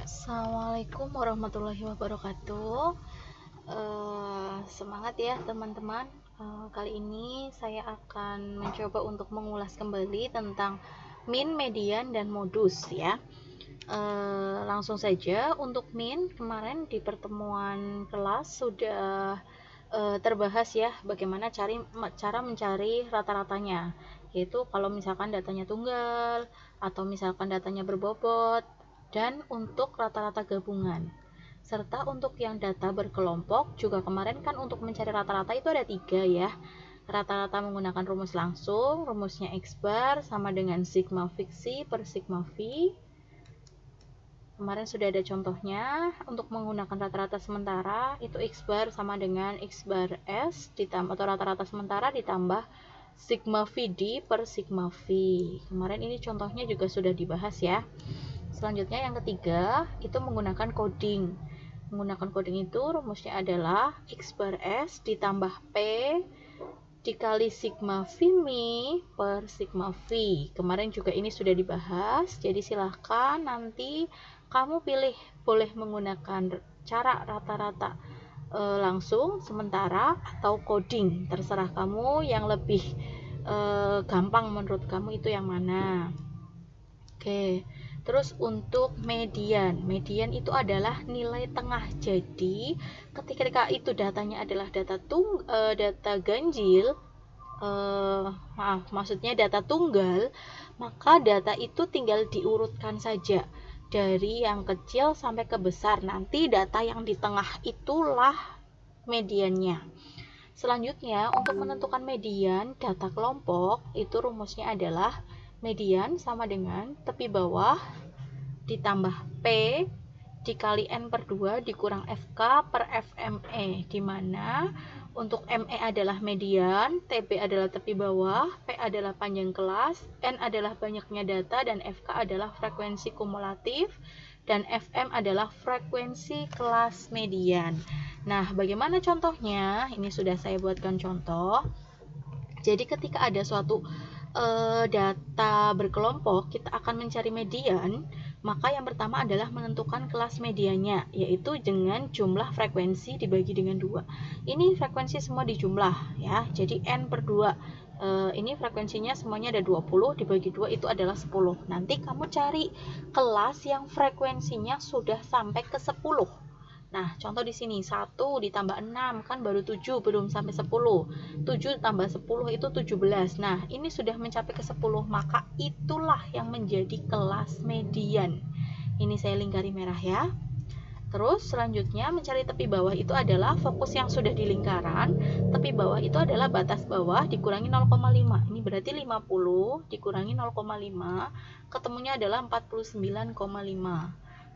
Assalamualaikum warahmatullahi wabarakatuh. Semangat ya teman-teman. Kali ini saya akan mencoba untuk mengulas kembali tentang min, median, dan modus ya. Langsung saja untuk min, kemarin di pertemuan kelas sudah terbahas ya bagaimana cara mencari rata-ratanya, yaitu kalau misalkan datanya tunggal atau misalkan datanya berbobot, dan untuk rata-rata gabungan. Serta untuk yang data berkelompok juga kemarin kan untuk mencari rata-rata itu ada 3 ya. Rata-rata menggunakan rumus langsung, rumusnya X bar sama dengan sigma fiksi per sigma V. Kemarin sudah ada contohnya. Untuk menggunakan rata-rata sementara itu X bar sama dengan X bar S ditambah atau rata-rata sementara ditambah sigma VD per sigma V. Kemarin ini contohnya juga sudah dibahas ya. Selanjutnya yang ketiga itu menggunakan coding. Menggunakan coding itu rumusnya adalah X bar S ditambah P dikali sigma V mi per sigma V. Kemarin juga ini sudah dibahas, jadi silahkan nanti kamu pilih boleh menggunakan cara rata-rata langsung, sementara, atau coding. Terserah kamu yang lebih gampang menurut kamu itu yang mana. Oke, terus untuk median itu adalah nilai tengah. Jadi ketika itu datanya adalah data ganjil, maksudnya data tunggal, maka data itu tinggal diurutkan saja dari yang kecil sampai ke besar. Nanti data yang di tengah itulah mediannya. Selanjutnya, untuk menentukan median data kelompok, itu rumusnya adalah median sama dengan tepi bawah ditambah P dikali N per 2 dikurang FK per FME, di mana untuk ME adalah median, TB adalah tepi bawah, P adalah panjang kelas, N adalah banyaknya data, dan FK adalah frekuensi kumulatif, dan FM adalah frekuensi kelas median. Nah, bagaimana contohnya? Ini sudah saya buatkan contoh. Jadi ketika ada suatu data berkelompok, kita akan mencari median, maka yang pertama adalah menentukan kelas mediannya, yaitu dengan jumlah frekuensi dibagi dengan 2. Ini frekuensi semua dijumlah ya, jadi N per 2. Ini frekuensinya semuanya ada 20, dibagi 2 itu adalah 10. Nanti kamu cari kelas yang frekuensinya sudah sampai ke 10. Nah, contoh di sini 1 ditambah 6 kan baru 7, belum sampai 10. 7 tambah 10 itu 17. Nah, ini sudah mencapai ke 10, maka itulah yang menjadi kelas median. Ini saya lingkari merah ya. Terus selanjutnya mencari tepi bawah itu adalah fokus yang sudah di lingkaran. Tepi bawah itu adalah batas bawah dikurangi 0,5. Ini berarti 50 dikurangi 0,5, ketemunya adalah 49,5.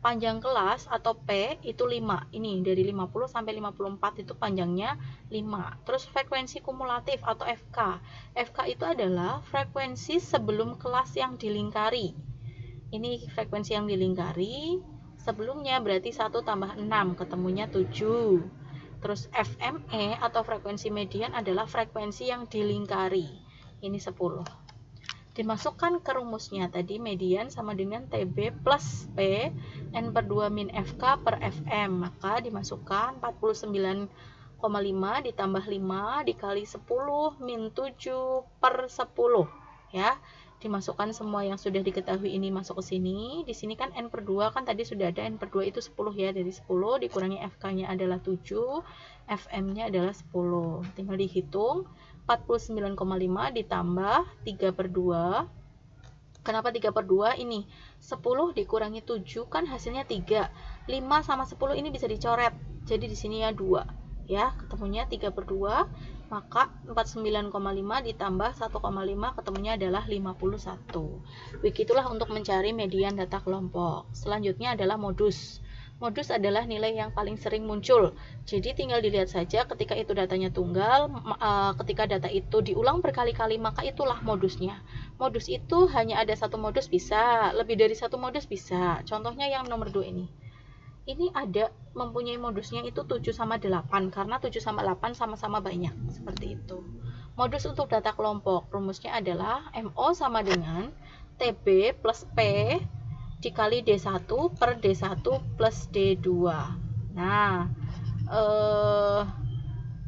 Panjang kelas atau P itu 5. Ini dari 50 sampai 54 itu panjangnya 5. Terus frekuensi kumulatif atau FK. FK itu adalah frekuensi sebelum kelas yang dilingkari. Ini frekuensi yang dilingkari. Sebelumnya berarti 1 tambah 6, ketemunya 7. Terus FME atau frekuensi median adalah frekuensi yang dilingkari. Ini 10. Dimasukkan ke rumusnya tadi, median sama dengan TB plus P N per 2 min FK per FM, maka dimasukkan 49,5 ditambah 5 dikali 10 min 7 per 10 ya. Dimasukkan semua yang sudah diketahui ini masuk ke sini. Di sini kan N per 2 kan tadi sudah ada, N per 2 itu 10 ya, dari 10 dikurangi FK-nya adalah 7, FM-nya adalah 10. Tinggal dihitung 49,5 ditambah 3 per 2. Kenapa 3 per 2? Ini 10 dikurangi 7 kan hasilnya 3. 5 sama 10 ini bisa dicoret. Jadi di sini ya 2. Ya, ketemunya 3 per 2. Maka 49,5 ditambah 1,5 ketemunya adalah 51. Begitulah untuk mencari median data kelompok. Selanjutnya adalah modus. Modus adalah nilai yang paling sering muncul. Jadi tinggal dilihat saja ketika itu datanya tunggal, ketika data itu diulang berkali-kali, maka itulah modusnya. Modus itu hanya ada satu modus bisa, lebih dari satu modus bisa. Contohnya yang nomor 2 ini. Ini ada mempunyai modusnya itu 7 sama 8, karena 7 sama 8 sama-sama banyak. Seperti itu. Modus untuk data kelompok, rumusnya adalah MO sama dengan TB plus P dikali D1 per D1 plus D2. Nah,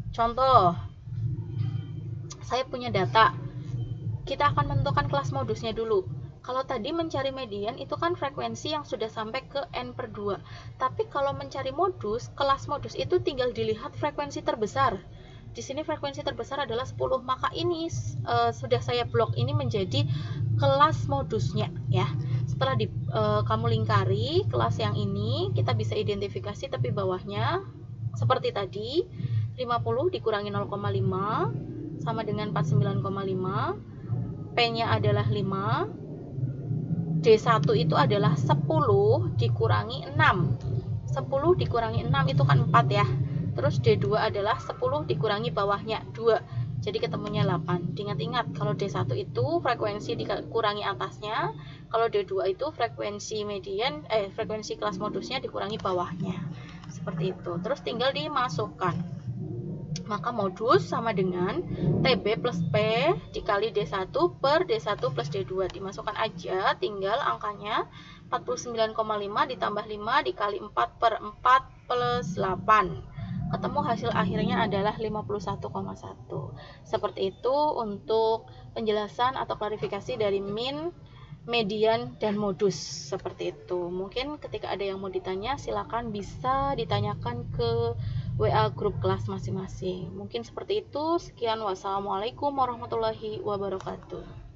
contoh, saya punya data. Kita akan menentukan kelas modusnya dulu. Kalau tadi mencari median itu kan frekuensi yang sudah sampai ke N per 2. Tapi kalau mencari modus, kelas modus itu tinggal dilihat frekuensi terbesar. Di sini frekuensi terbesar adalah 10. Maka ini sudah saya blok ini menjadi kelas modusnya ya. Setelah kamu lingkari kelas yang ini, kita bisa identifikasi tepi bawahnya seperti tadi. 50 dikurangi 0,5 sama dengan 49,5. P-nya adalah 5. D1 itu adalah 10 dikurangi 6. 10 dikurangi 6 itu kan 4 ya. Terus D2 adalah 10 dikurangi bawahnya 2. Jadi ketemunya 8. Diingat-ingat kalau D1 itu frekuensi dikurangi atasnya, kalau D2 itu frekuensi frekuensi kelas modusnya dikurangi bawahnya. Seperti itu. Terus tinggal dimasukkan. Maka modus sama dengan TB plus P dikali D1 per D1 plus D2. Dimasukkan aja, tinggal angkanya 49,5 ditambah 5 dikali 4 per 4 plus 8. Ketemu hasil akhirnya adalah 51,1. Seperti itu untuk penjelasan atau klarifikasi dari min, median, dan modus. Seperti itu. Mungkin ketika ada yang mau ditanya, silakan bisa ditanyakan ke WA grup kelas masing-masing. Mungkin seperti itu. Sekian, wassalamualaikum warahmatullahi wabarakatuh.